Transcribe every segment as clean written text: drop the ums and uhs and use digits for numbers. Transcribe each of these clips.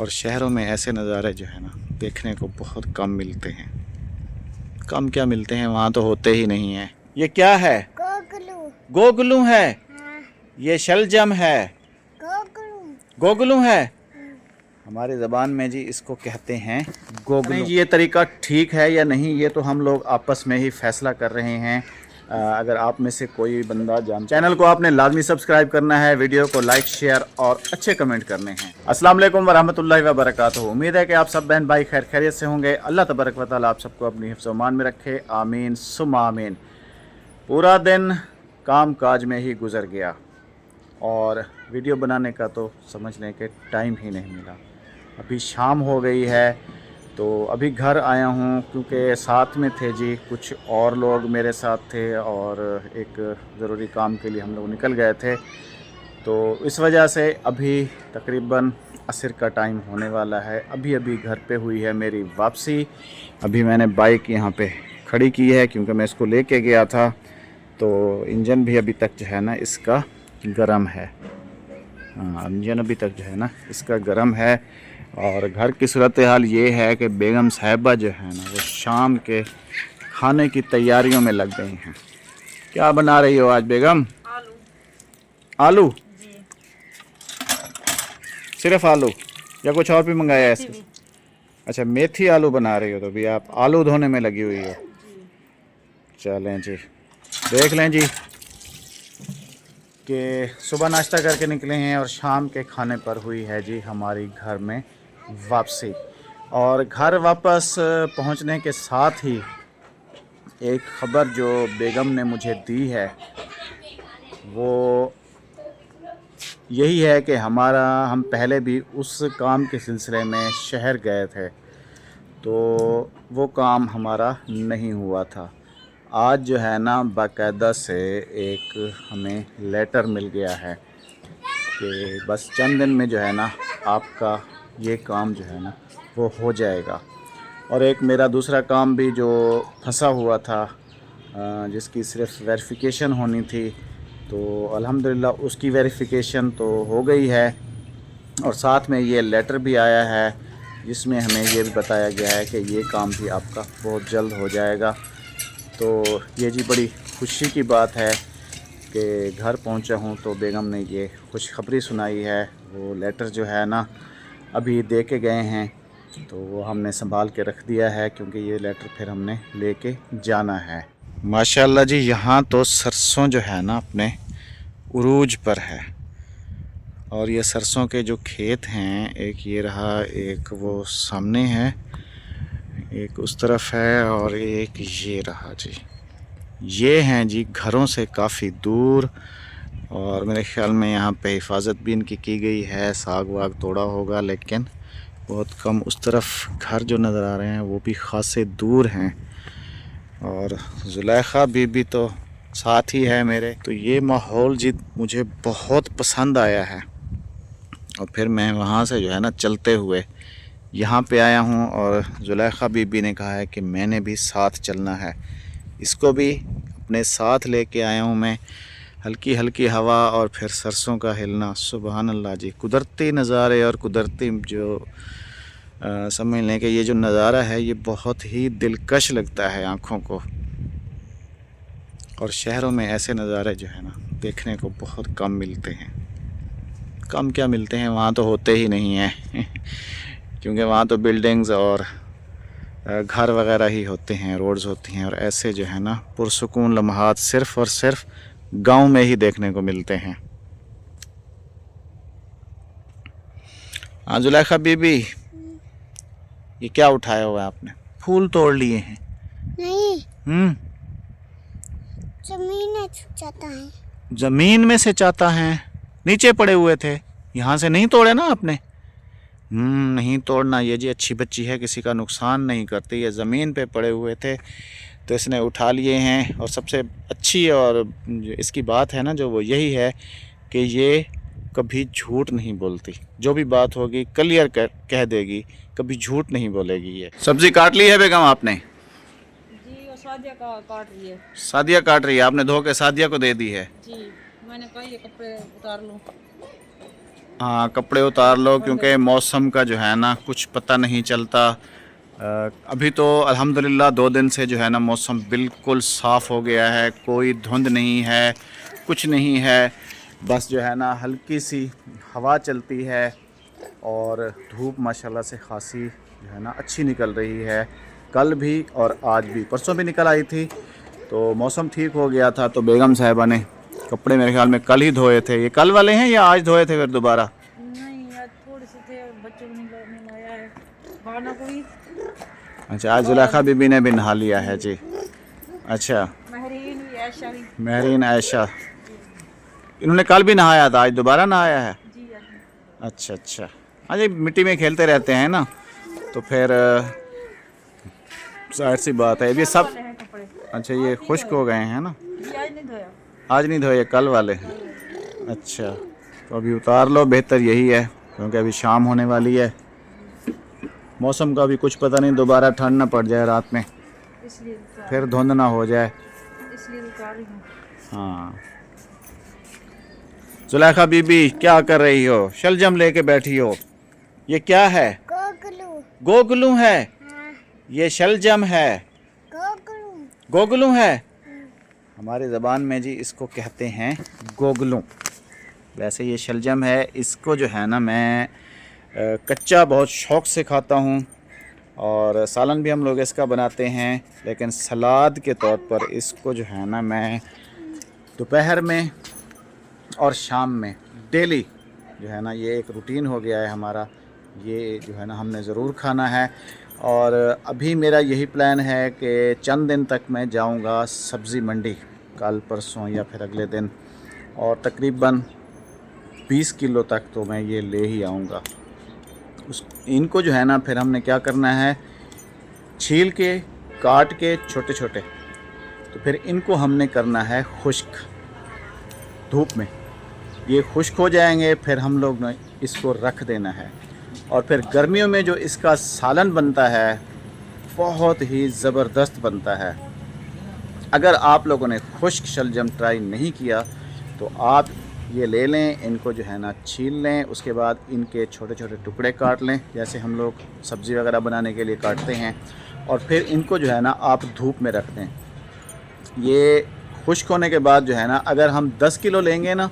और शहरों में ऐसे नज़ारे जो है ना देखने को बहुत कम मिलते हैं। कम क्या मिलते हैं, वहाँ तो होते ही नहीं है। ये क्या है? गोगलू। गोगलू है। हाँ। ये शलजम है। गोगलू। गोगलू है। हमारी ज़बान में जी इसको कहते हैं गोगलू। नहीं जी, ये तरीका ठीक है या नहीं ये तो हम लोग आपस में ही फैसला कर रहे हैं। अगर आप में से कोई बंदा जान, चैनल को आपने लाजमी सब्सक्राइब करना है, वीडियो को लाइक शेयर और अच्छे कमेंट करने हैं। अस्सलाम वालेकुम वरहमतुल्लाहि वबरकातुहू। उम्मीद है कि आप सब बहन भाई खैर खैरियत से होंगे। अल्लाह तबारक व तआला आप सबको अपनी हिफ्ज़ व अमान में रखे, आमीन सुम्मा आमीन। पूरा दिन काम काज में ही गुजर गया और वीडियो बनाने का तो समझ लें कि टाइम ही नहीं मिला। अभी शाम हो गई है तो अभी घर आया हूँ, क्योंकि साथ में थे जी कुछ और लोग मेरे साथ थे और एक ज़रूरी काम के लिए हम लोग निकल गए थे। तो इस वजह से अभी तकरीबन असर का टाइम होने वाला है। अभी अभी घर पे हुई है मेरी वापसी। अभी मैंने बाइक यहाँ पे खड़ी की है क्योंकि मैं इसको लेके गया था। तो इंजन भी अभी तक जो है ना इसका गर्म है। हाँ, इंजन अभी तक जो है ना इसका गर्म है। और घर की सूरत हाल ये है कि बेगम साहिबा जो है ना वो शाम के खाने की तैयारियों में लग गई हैं। क्या बना रही हो आज बेगम? आलू। आलू? जी। सिर्फ आलू या कुछ और भी मंगाया है इसके? अच्छा, मेथी आलू बना रही हो तो भी आप आलू धोने में लगी हुई हो। चलें जी, देख लें जी कि सुबह नाश्ता करके निकले हैं और शाम के खाने पर हुई है जी हमारी घर में वापसी। और घर वापस पहुंचने के साथ ही एक ख़बर जो बेगम ने मुझे दी है वो यही है कि हम पहले भी उस काम के सिलसिले में शहर गए थे तो वो काम हमारा नहीं हुआ था। आज जो है ना बाकायदा से एक हमें लेटर मिल गया है कि बस चंद दिन में जो है ना आपका ये काम जो है ना वो हो जाएगा। और एक मेरा दूसरा काम भी जो फंसा हुआ था, जिसकी सिर्फ वेरिफिकेशन होनी थी, तो अल्हम्दुलिल्लाह उसकी वेरिफिकेशन तो हो गई है। और साथ में ये लेटर भी आया है जिसमें हमें ये भी बताया गया है कि ये काम भी आपका बहुत जल्द हो जाएगा। तो ये जी बड़ी खुशी की बात है कि घर पहुंचा हूं तो बेगम ने ये खुशखबरी सुनाई है। वो लेटर जो है ना अभी दे के गए हैं तो वो हमने संभाल के रख दिया है, क्योंकि ये लेटर फिर हमने लेके जाना है। माशाल्लाह जी, यहाँ तो सरसों जो है ना अपने उरूज पर है। और ये सरसों के जो खेत हैं, एक ये रहा, एक वो सामने है, एक उस तरफ है और एक ये रहा जी। ये हैं जी घरों से काफ़ी दूर और मेरे ख़्याल में यहाँ पे हिफाजत भी इनकी की गई है। साग वाग तोड़ा होगा लेकिन बहुत कम। उस तरफ घर जो नज़र आ रहे हैं वो भी ख़ासे दूर हैं। और जुलेखा बीबी तो साथ ही है मेरे। तो ये माहौल जी मुझे बहुत पसंद आया है। और फिर मैं वहाँ से जो है ना चलते हुए यहाँ पे आया हूँ और जुलेखा बीबी ने कहा है कि मैंने भी साथ चलना है। इसको भी अपने साथ लेके आया हूँ मैं। हल्की हल्की हवा और फिर सरसों का हिलना, सुबहान अल्लाह जी। कुदरती नज़ारे और कुदरती जो समझ लें कि ये जो नज़ारा है ये बहुत ही दिलकश लगता है आँखों को। और शहरों में ऐसे नज़ारे जो है ना देखने को बहुत कम मिलते हैं। कम क्या मिलते हैं, वहाँ तो होते ही नहीं हैं क्योंकि वहाँ तो बिल्डिंग्स और घर वगैरह ही होते हैं, रोड्स होती हैं। और ऐसे जो है ना पुरसुकून लम्हात सिर्फ़ और सिर्फ गांव में ही देखने को मिलते हैं। हाँ जुलेखा बीबी, ये क्या उठाया हुआ है आपने? फूल तोड़ लिए हैं? नहीं, जमीन में छुप जाता है। ज़मीन में से चाहता है? नीचे पड़े हुए थे, यहाँ से नहीं तोड़े ना आपने? नहीं तोड़ना, ये जी अच्छी बच्ची है, किसी का नुकसान नहीं करती। ये ज़मीन पे पड़े हुए थे तो इसने उठा लिए हैं। और सबसे अच्छी और इसकी बात है ना जो वो यही है कि ये कभी झूठ नहीं बोलती। जो भी बात होगी क्लियर कह देगी, कभी झूठ नहीं बोलेगी। ये सब्ज़ी काट ली है बेगम आपने? जी, वो सादिया का काट रही है। सादिया काट रही है, आपने धो के सादिया को दे दी है? जी, मैंने कहा ये कपड़े उतार लूं। हाँ कपड़े उतार लो, क्योंकि मौसम का जो है ना कुछ पता नहीं चलता। अभी तो अल्हम्दुलिल्लाह 2 दिन से जो है ना मौसम बिल्कुल साफ़ हो गया है, कोई धुंध नहीं है, कुछ नहीं है, बस जो है ना हल्की सी हवा चलती है और धूप माशाल्लाह से खासी जो है ना अच्छी निकल रही है। कल भी और आज भी, परसों भी निकल आई थी तो मौसम ठीक हो गया था। तो बेगम साहिबा ने कपड़े मेरे ख्याल में कल ही धोए थे। ये कल वाले हैं या आज धोए थे फिर दोबारा? नहीं यार थोड़े से थे, बच्चों को नहीं नहाया है, खाना को भी। अच्छा, आज जुलेखा बीबी ने भी नहा लिया है जी। अच्छा, महरीन भी ऐशा भी। महरीन आयशा, इन्होंने कल भी नहाया था, आज दोबारा नहाया है? जी अच्छा अच्छा, हाँ जी, मिट्टी में खेलते रहते हैं ना तो फिर जाहिर सी बात है। ये सब हैं कपड़े। अच्छा ये खुश्क हो गए हैं ना? जी आज नहीं धोया। आज नहीं धोए, कल वाले हैं। अच्छा, तो अभी उतार लो, बेहतर यही है, क्योंकि अभी शाम होने वाली है। मौसम का भी कुछ पता नहीं, दोबारा ठंड ना पड़ जाए रात में, इसलिए फिर धुंध ना हो जाए। उतार रही हूँ। हाँ, जुलेखा बीबी क्या कर रही हो? शलजम लेके बैठी हो, ये क्या है? गोगलू। गोगलू है? हाँ, ये शलजम है? गोगलू। गोगलू है? हमारी ज़बान में जी इसको कहते हैं गोगलू। वैसे ये शलजम है, इसको जो है ना मैं कच्चा बहुत शौक़ से खाता हूँ और सालन भी हम लोग इसका बनाते हैं, लेकिन सलाद के तौर पर इसको जो है ना मैं दोपहर में और शाम में डेली जो है ना, ये एक रूटीन हो गया है हमारा, ये जो है ना हमने ज़रूर खाना है। और अभी मेरा यही प्लान है कि चंद दिन तक मैं जाऊंगा सब्ज़ी मंडी, कल परसों या फिर अगले दिन, और तकरीबन 20 किलो तक तो मैं ये ले ही आऊँगा। इनको जो है ना फिर हमने क्या करना है, छील के काट के छोटे छोटे, तो फिर इनको हमने करना है खुश्क धूप में। ये खुश्क हो जाएंगे, फिर हम लोग ने इसको रख देना है। और फिर गर्मियों में जो इसका सालन बनता है बहुत ही ज़बरदस्त बनता है। अगर आप लोगों ने खुश्क शलजम ट्राई नहीं किया तो आप ये ले लें, इनको जो है ना छील लें, उसके बाद इनके छोटे छोटे टुकड़े काट लें जैसे हम लोग सब्ज़ी वगैरह बनाने के लिए काटते हैं, और फिर इनको जो है ना आप धूप में रख दें। ये खुश्क होने के बाद जो है ना, अगर हम 10 किलो लेंगे ना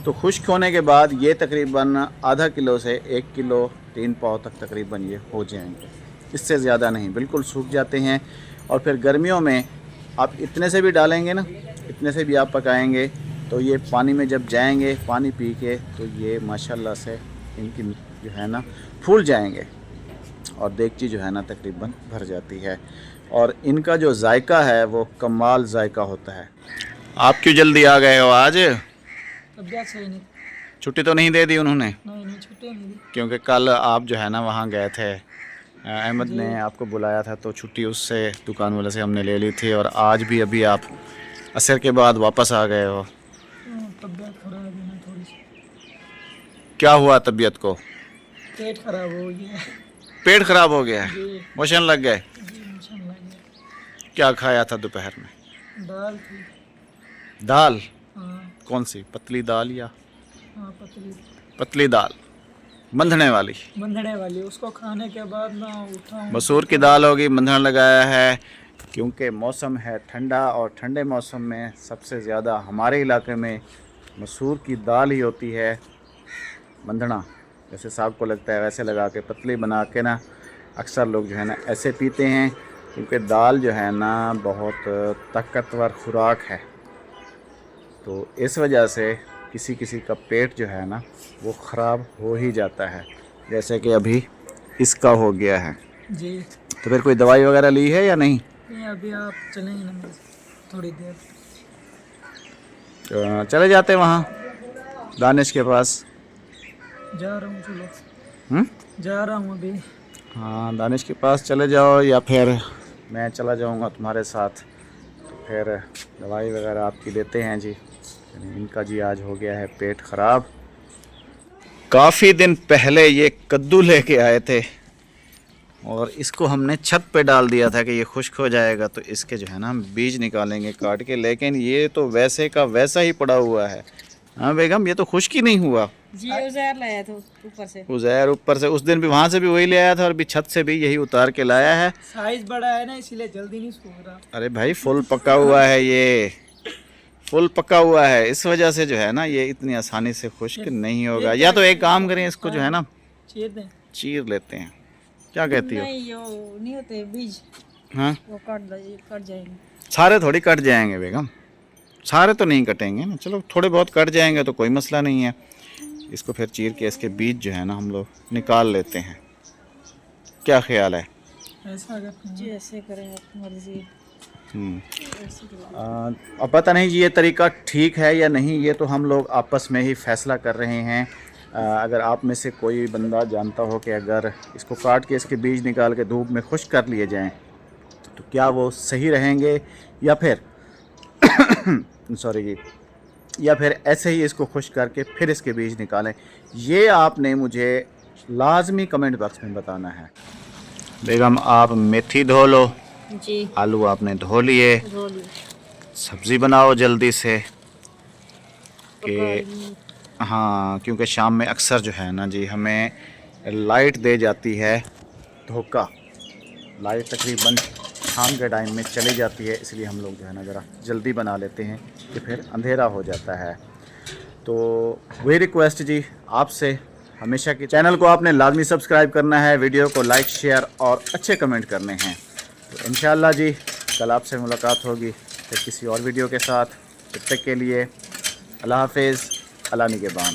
तो खुश्क होने के बाद ये तकरीबन आधा किलो से 1 किलो 3 पाव तक तकरीबन ये हो जाएंगे, इससे ज़्यादा नहीं, बिल्कुल सूख जाते हैं। और फिर गर्मियों में आप इतने से भी डालेंगे ना, इतने से भी आप पकाएंगे तो ये पानी में जब जाएंगे, पानी पी के, तो ये माशाल्लाह से इनकी जो है ना फूल जाएंगे और देगची जो है ना तकरीबन भर जाती है। और इनका जो जायका है वो कमाल जायका होता है। आप क्यों जल्दी आ गए हो आज? तबीयत सही नहीं। छुट्टी तो नहीं दे दी उन्होंने? नहीं छुट्टी नहीं दी। क्योंकि कल आप जो है ना वहाँ गए थे, अहमद ने आपको बुलाया था तो छुट्टी उससे दुकान वाले से हमने ले ली थी, और आज भी अभी आप असर के बाद वापस आ गए हो। तबीयत खराब है ना थोड़ी सी। क्या हुआ तबीयत को? पेट खराब हो गया। पेट खराब हो गया है? जी मोशन लग गए? जी मुझे लग गया। क्या खाया था दोपहर में? दाल थी। दाल? हाँ कौन सी, पतली दाल या? हाँ पतली पतली दाल, मंधने वाली? मंधने वाली। उसको खाने के बाद ना उठा हूँ। मसूर की दाल होगी, मंधना लगाया है, क्योंकि मौसम है ठंडा और ठंडे मौसम में सबसे ज़्यादा हमारे इलाके में मसूर की दाल ही होती है। मंधना जैसे साग को लगता है वैसे लगा के पतली बना के ना अक्सर लोग जो है ना ऐसे पीते हैं, क्योंकि दाल जो है ना बहुत ताकतवर खुराक है। तो इस वजह से किसी किसी का पेट जो है ना वो ख़राब हो ही जाता है, जैसे कि अभी इसका हो गया है। जी तो फिर कोई दवाई वगैरह ली है या नहीं? नहीं अभी आप चलेंगे ना मेरे साथ थोड़ी देर। तो चले जाते हैं वहाँ दानिश के पास। जा रहा हूँ, चलो जा रहा हूँ अभी। हाँ दानिश के पास चले जाओ, या फिर मैं चला जाऊँगा तुम्हारे साथ, तो फिर दवाई वगैरह आपकी देते हैं जी। इनका जी आज हो गया है पेट ख़राब। काफ़ी दिन पहले ये कद्दू लेके आए थे और इसको हमने छत पे डाल दिया था कि ये खुश्क हो जाएगा तो इसके जो है ना हम बीज निकालेंगे काट के, लेकिन ये तो वैसे का वैसा ही पड़ा हुआ है। हाँ बेगम, ये तो खुश्क ही नहीं हुआ। जी उज़ैर लाया था ऊपर से। उज़ैर ऊपर से, उस दिन भी वहाँ से भी वही ले आया था और भी छत से भी यही उतार के लाया है। साइज बड़ा है ना इसीलिए जल्दी नहीं सूख रहा। अरे भाई फुल पका हुआ है, ये फुल पका हुआ है, इस वजह से जो है ना ये इतनी आसानी से खुश्क नहीं होगा। या तो एक काम करें, इसको जो है ना चीर दें। चीर लेते हैं, क्या कहती हो? नहीं वो नहीं होते बीज, हाँ वो कट जाएंगे। सारे थोड़ी कट जाएंगे बेगम, सारे तो नहीं कटेंगे ना, चलो थोड़े बहुत कट जाएंगे तो कोई मसला नहीं है। इसको फिर चीर के इसके बीज जो है ना हम लोग निकाल लेते हैं, क्या ख्याल है? ऐसा अगर जी ऐसे करें आप मर्जी। ऐसे करें। अब पता नहीं जी ये तरीका ठीक है या नहीं, ये तो हम लोग आपस में ही फैसला कर रहे हैं। अगर आप में से कोई बंदा जानता हो कि अगर इसको काट के इसके बीज निकाल के धूप में खुश्क कर लिए जाएं तो क्या वो सही रहेंगे, या फिर सॉरी जी, या फिर ऐसे ही इसको खुश्क करके फिर इसके बीज निकालें, ये आपने मुझे लाजमी कमेंट बॉक्स में बताना है। बेगम आप मेथी धो लो, जी आलू आपने धो लिए, रोली सब्ज़ी बनाओ जल्दी से कि हाँ, क्योंकि शाम में अक्सर जो है ना जी हमें लाइट दे जाती है धोखा, लाइट तकरीबन शाम के टाइम में चली जाती है, इसलिए हम लोग जो है ना ज़रा जल्दी बना लेते हैं कि फिर अंधेरा हो जाता है। तो वही रिक्वेस्ट जी आपसे हमेशा की, चैनल को आपने लाजमी सब्सक्राइब करना है, वीडियो को लाइक शेयर और अच्छे कमेंट करने हैं। तो इंशाअल्लाह जी कल आपसे मुलाकात होगी फिर किसी और वीडियो के साथ। तब तक के लिए अल्लाह हाफिज़, अल्लाह निगहबान।